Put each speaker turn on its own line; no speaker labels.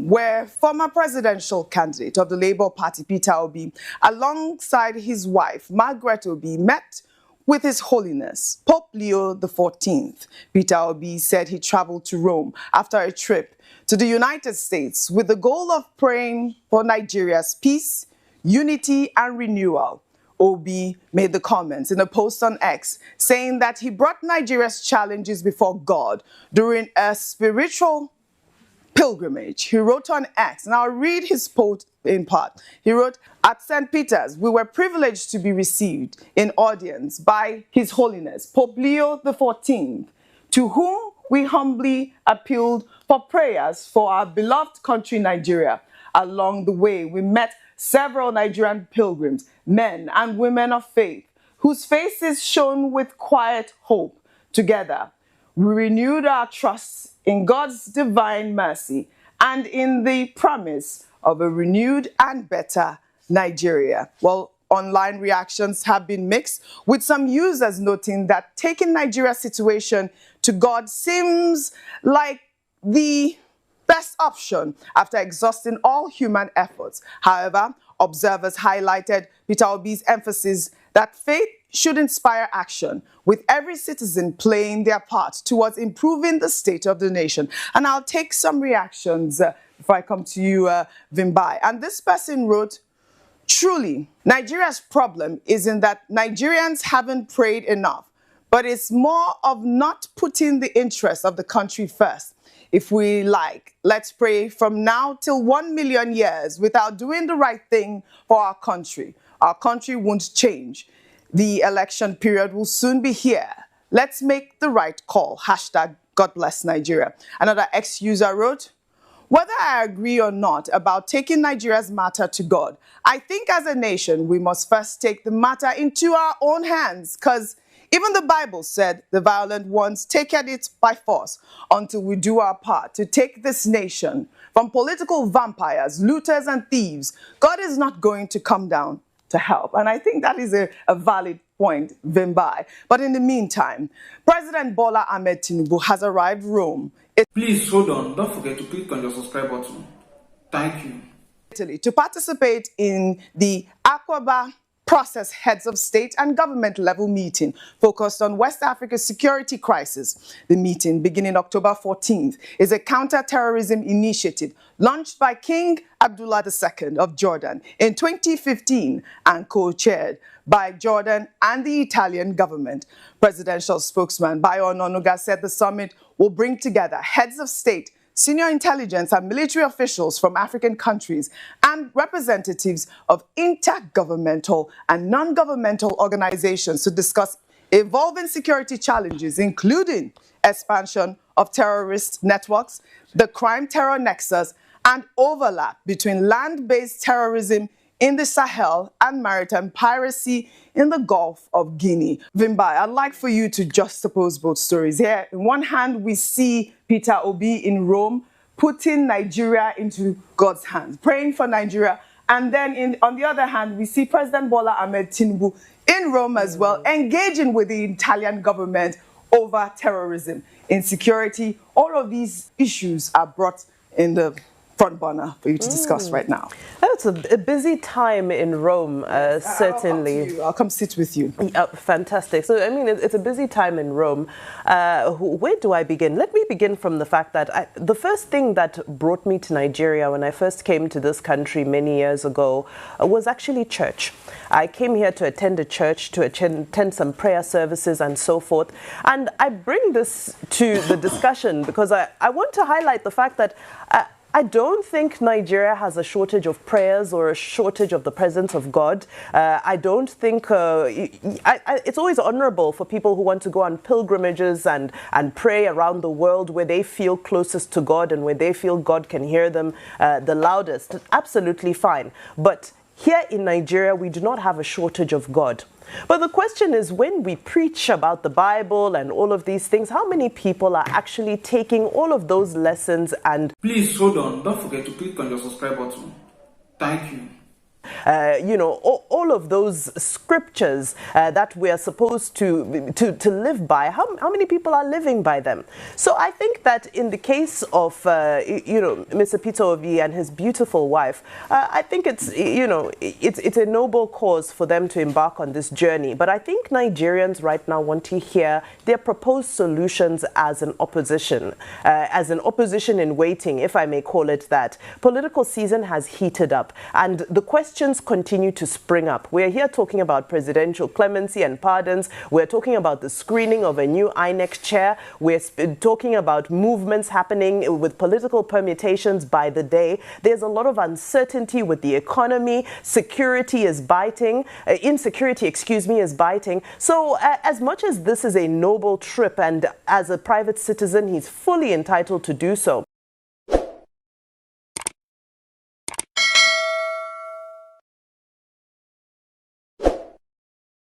Rome, where former presidential candidate of the Labour Party, Peter Obi, alongside his wife, Margaret Obi, met with His Holiness, Pope Leo XIV. Peter Obi said he traveled to Rome after a trip to the United States with the goal of praying for Nigeria's peace, unity, and renewal. Obi made the comments in a post on X, saying that he brought Nigeria's challenges before God during a spiritual pilgrimage. He wrote on X, and I'll read his post in part. He wrote, "At St. Peter's, we were privileged to be received in audience by His Holiness, Pope Leo XIV, to whom we humbly appealed for prayers for our beloved country, Nigeria. Along the way, we met several Nigerian pilgrims, men and women of faith, whose faces shone with quiet hope. Together, we renewed our trust in God's divine mercy and in the promise of a renewed and better Nigeria." Well, online reactions have been mixed, with some users noting that taking Nigeria's situation to God seems like the best option after exhausting all human efforts. However, observers highlighted Peter Obi's emphasis that faith should inspire action, with every citizen playing their part towards improving the state of the nation. And I'll take some reactions before I come to you, Vimbai. And this person wrote, "Truly, Nigeria's problem isn't that Nigerians haven't prayed enough, but it's more of not putting the interests of the country first. If we like, let's pray from now till 1 million years without doing the right thing for our country. Our country won't change. The election period will soon be here. Let's make the right call. Hashtag God bless Nigeria." Another ex-user wrote, "Whether I agree or not about taking Nigeria's matter to God, I think as a nation we must first take the matter into our own hands, because even the Bible said the violent ones take it by force. Until we do our part to take this nation from political vampires, looters, and thieves, God is not going to come down to help." And I think that is a valid point, Vimbai. But in the meantime, President Bola Ahmed Tinubu has arrived Rome.
Please hold on. Don't forget to click on the subscribe button. Thank you.
Italy, to participate in the Aqaba Process Heads of State and Government level meeting focused on West Africa's security crisis. The meeting, beginning October 14th, is a counter-terrorism initiative launched by King Abdullah II of Jordan in 2015 and co-chaired by Jordan and the Italian government. Presidential spokesman Bayo Ononuga said the summit will bring together heads of state, senior intelligence and military officials from African countries, and representatives of intergovernmental and non-governmental organizations to discuss evolving security challenges, including expansion of terrorist networks, the crime-terror nexus, and overlap between land-based terrorism in the Sahel and maritime piracy in the Gulf of Guinea. Vimbai, I'd like for you to juxtapose both stories. Here, on one hand, we see Peter Obi in Rome putting Nigeria into God's hands, praying for Nigeria. And then on the other hand, we see President Bola Ahmed Tinubu in Rome as well, engaging with the Italian government over terrorism, insecurity. All of these issues are brought in the front burner for you to discuss right now.
It's a busy time in Rome, certainly.
I'll come sit with you.
Fantastic. So, I mean, it's a busy time in Rome. Where do I begin? Let me begin from the fact that the first thing that brought me to Nigeria when I first came to this country many years ago was actually church. I came here to attend a church, to attend some prayer services and so forth. And I bring this to the discussion because I want to highlight the fact that I don't think Nigeria has a shortage of prayers or a shortage of the presence of God. I don't think it's always honorable for people who want to go on pilgrimages and pray around the world where they feel closest to God and where they feel God can hear them the loudest. Absolutely fine. But here in Nigeria, we do not have a shortage of God. But the question is, when we preach about the Bible and all of these things, how many people are actually taking all of those lessons and...
Please hold on. Don't forget to click on the subscribe button. Thank you.
all of those scriptures that we are supposed to live by. How many people are living by them? So I think that in the case of Mr. Peter Obi and his beautiful wife, I think it's a noble cause for them to embark on this journey. But I think Nigerians right now want to hear their proposed solutions as an opposition in waiting, if I may call it that. Political season has heated up, and the questions continue to spring up. We're here talking about presidential clemency and pardons. We're talking about the screening of a new INEC chair. We're talking about movements happening with political permutations by the day. There's a lot of uncertainty with the economy. Insecurity, is biting. So as much as this is a noble trip, and as a private citizen, he's fully entitled to do so,